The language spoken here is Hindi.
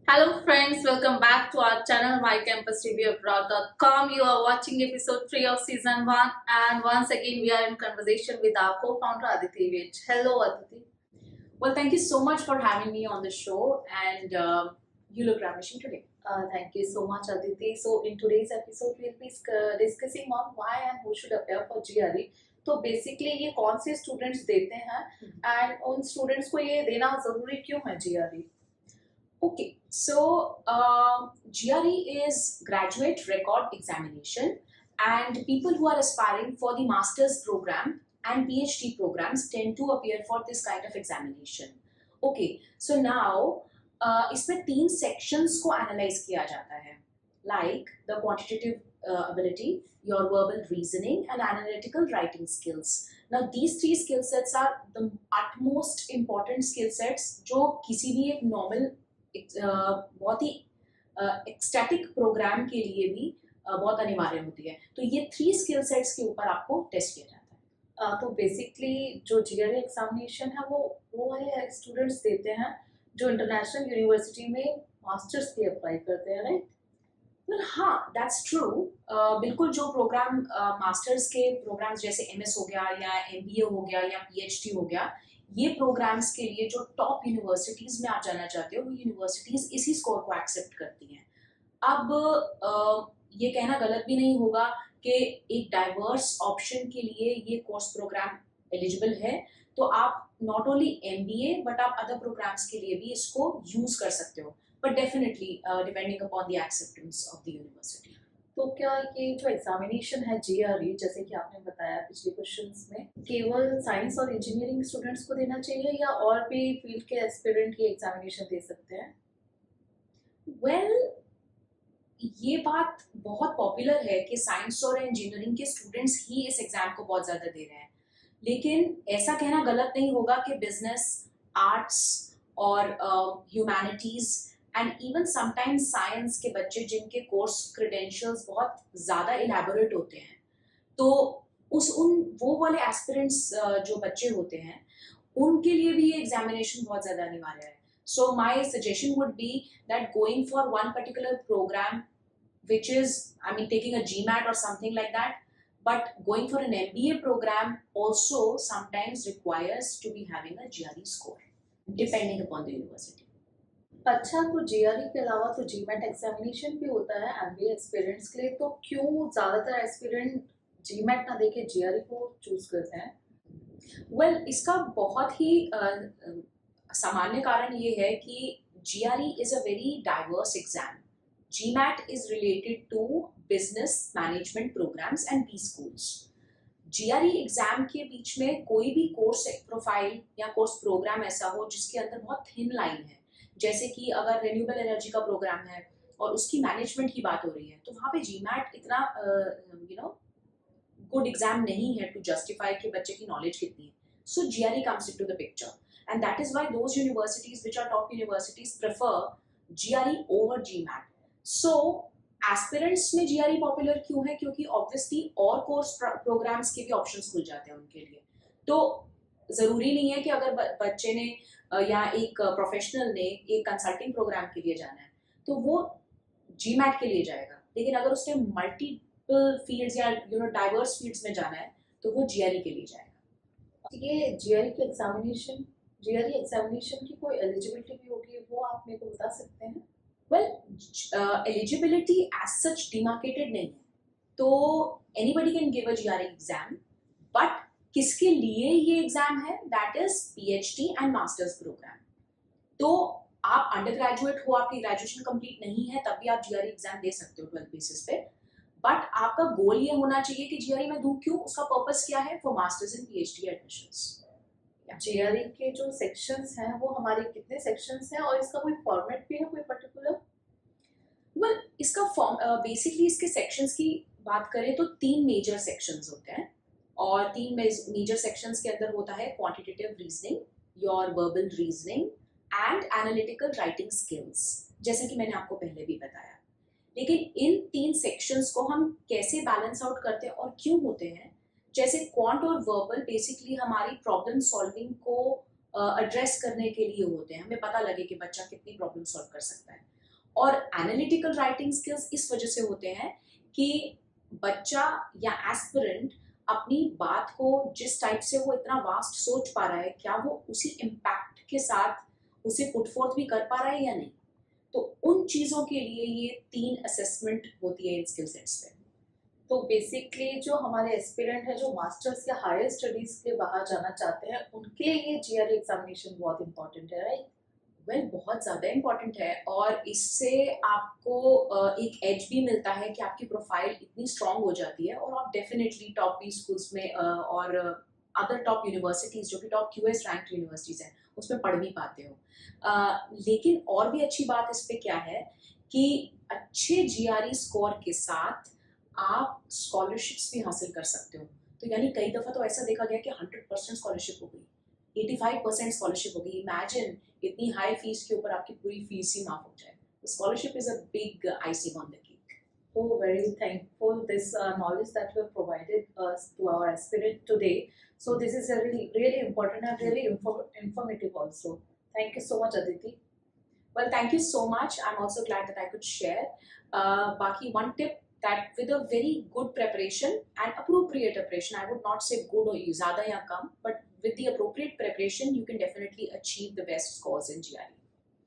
Hello friends, welcome back to our channel mycampusreviewabroad.com. You are watching episode 3 of season 1 and once again we are in conversation with our co-founder Aditi Vij. Hello Aditi. Well, thank you so much for having me on the show, and you look ravishing today. Thank you so much Aditi. So in today's episode we'll be discussing on why and who should appear for GRE. तो बेसिकली ये कौन से स्टूडेंट्स देते हैं एंड उन स्टूडेंट्स को ये देना जरूरी क्यों है GRE? Okay, so GRE is Graduate Record Examination, and people who are aspiring for the master's program and PhD programs tend to appear for this kind of examination. Okay, so now इसमें 3 sections को analyze किया जाता है, like the quantitative ability, your verbal reasoning, and analytical writing skills. Now these 3 skill sets are the utmost important skill sets जो किसी भी एक normal बहुत ही एक्सटैटिक प्रोग्राम के लिए भी बहुत अनिवार्य होती है। तो ये 3 स्किल सेट्स के ऊपर आपको टेस्ट किया जाता है। तो बेसिकली जो GRE एग्जामिनेशन है वो वाले स्टूडेंट्स देते हैं जो इंटरनेशनल यूनिवर्सिटी में मास्टर्स के अप्लाई करते हैं, राइट? वेल हाँ, दैट्स ट्रू। बिल्कुल, जो प्रोग्राम मास्टर्स के प्रोग्राम्स जैसे MS हो गया या MBA हो गया या PhD हो गया, ये प्रोग्राम्स के लिए जो टॉप यूनिवर्सिटीज में आप जाना चाहते हो वो यूनिवर्सिटीज इसी स्कोर को एक्सेप्ट करती हैं। अब ये कहना गलत भी नहीं होगा कि एक डाइवर्स ऑप्शन के लिए ये कोर्स प्रोग्राम एलिजिबल है, तो आप नॉट ओनली MBA बट आप अदर प्रोग्राम्स के लिए भी इसको यूज कर सकते हो, but definitely depending upon the acceptance of the university. तो क्या ये जो एग्जामिनेशन है GRE, जैसे कि आपने बताया पिछले क्वेश्चंस में, केवल साइंस और इंजीनियरिंग स्टूडेंट्स को देना चाहिए या और भी फील्ड के एस्पिरेंट ये एग्जामिनेशन दे सकते हैं? वेल ये बात बहुत पॉपुलर है कि साइंस और इंजीनियरिंग के स्टूडेंट्स ही इस एग्जाम को बहुत ज़्यादा दे रहे हैं, लेकिन ऐसा कहना गलत नहीं होगा कि बिजनेस, आर्ट्स और humanities and even sometimes science के बच्चे जिनके कोर्स क्रेडेंशियल्स बहुत ज़्यादा इलेबोरेट होते हैं, तो वो वाले एस्पिरेंट्स जो बच्चे होते हैं उनके लिए भी ये एग्जामिनेशन बहुत ज़्यादा अनिवार्य है। So my suggestion would be that going for one particular program, which is, I mean, taking a GMAT or something like that, but going for an MBA program also sometimes requires to be having a GRE score, depending upon the university. अच्छा, तो GRE के अलावा तो GMAT एग्जामिनेशन भी होता है MBA एस्पिरेंट्स के लिए, तो क्यों ज़्यादातर एस्पिरेंट GMAT ना देके GRE को चूज करते हैं? Well, इसका बहुत ही सामान्य कारण ये है कि GRE is a very diverse exam. GMAT is related to business management programs and B schools. GRE exam के बीच में कोई भी कोर्स प्रोफाइल या कोर्स प्रोग्राम ऐसा हो जिसके अंदर बहुत थिन लाइन है, जैसे कि अगर रिन्यूएबल एनर्जी का प्रोग्राम है और उसकी मैनेजमेंट की बात हो रही है, तो वहाँ पे GMAT इतना गुड एग्जाम नहीं है टू जस्टिफाई कि बच्चे की नॉलेज कितनी है. So GRE comes into the picture, and that is why those universities which are top universities prefer GRE over GMAT. So aspirants में GRE popular क्यों है? क्योंकि obviously और course programs के भी options खुल जाते हैं उनके लिए. तो ज़रूरी नहीं है कि अगर बच्चे ने या एक प्रोफेशनल ने एक कंसल्टिंग प्रोग्राम के लिए जाना है तो वो GMAT के लिए जाएगा, लेकिन अगर उसने मल्टीपल फील्ड्स या डाइवर्स फील्ड्स में जाना है तो वो GRE के लिए जाएगा. ये GRE एग्जामिनेशन की कोई एलिजिबिलिटी भी होगी, वो आप मेरे को बता सकते हैं? Well, eligibility as such demarcated नहीं है, तो anybody can give a GRE exam, but किसके लिए ये एग्जाम है? That is PhD and masters programme. तो आप अंडर ग्रेजुएट हो, आपकी ग्रेजुएशन कंप्लीट नहीं है, तब भी आप GRE एग्जाम दे सकते हो 12 बेसिस पे, बट आपका गोल ये होना चाहिए कि GRE में दूं क्यों, उसका पर्पस क्या है? For masters in PhD admissions. GRE के जो सेक्शंस हैं वो हमारे कितने सेक्शंस हैं और इसका कोई फॉर्मेट भी है कोई पर्टिकुलर? वेल, इसका बेसिकली इसके सेक्शंस की बात करें तो 3 मेजर सेक्शंस होते हैं, और 3 मेजर सेक्शंस के अंदर होता है quantitative reasoning, your verbal reasoning and analytical writing skills, जैसे कि मैंने आपको पहले भी बताया. लेकिन इन 3 सेक्शंस को हम कैसे बैलेंस आउट करते हैं और क्यों होते हैं? जैसे क्वांट और वर्बल बेसिकली हमारी प्रॉब्लम सॉल्विंग को एड्रेस करने के लिए होते हैं, हमें पता लगे कि बच्चा कितनी प्रॉब्लम सॉल्व कर सकता है. और एनालिटिकल राइटिंग स्किल्स इस वजह से होते हैं कि बच्चा या एस्पिरेंट अपनी बात को जिस टाइप से वो इतना वास्ट सोच पा रहा है, क्या वो उसी इम्पैक्ट के साथ उसे पुट फोर्थ भी कर पा रहा है या नहीं। तो उन चीज़ों के लिए ये 3 असेसमेंट होती है इन स्किल सेट्स पे। तो बेसिकली जो हमारे एस्पिरेंट है जो मास्टर्स या हायर स्टडीज के बाहर जाना चाहते हैं उनके लिए ये जीआरई एग्जामिनेशन बहुत इंपॉर्टेंट है, राइट? वेल बहुत ज़्यादा इम्पॉर्टेंट है और इससे आपको एक एज भी मिलता है कि आपकी प्रोफाइल इतनी स्ट्रांग हो जाती है और आप डेफिनेटली टॉप बी स्कूल्स में और अदर टॉप यूनिवर्सिटीज़ जो कि टॉप क्यूएस रैंक यूनिवर्सिटीज़ हैं उसमें पढ़ भी पाते हो। लेकिन और भी अच्छी बात इस पे क्या है कि अच्छे जीआरई स्कोर के साथ आप स्कॉलरशिप्स भी हासिल कर सकते हो। तो यानी कई दफ़ा तो ऐसा देखा गया कि 100% स्कॉलरशिप हो गई, 85% स्कॉलरशिप हो गई। इमेजिन इतनी हाई फीस के ऊपर आपकी पूरी फीस ही माफ हो जाए। Scholarship is a big icing on the cake. Oh, very thankful this knowledge that you have provided us to our aspirant today. So this is a really, really important and really informative also. Thank you so much, Aditi. Well, thank you so much. I'm also glad that I could share. Baki, one tip that with a very good preparation and appropriate preparation, I would not say good or zyada ya kam, but with the appropriate preparation, you can definitely achieve the best scores in GRE.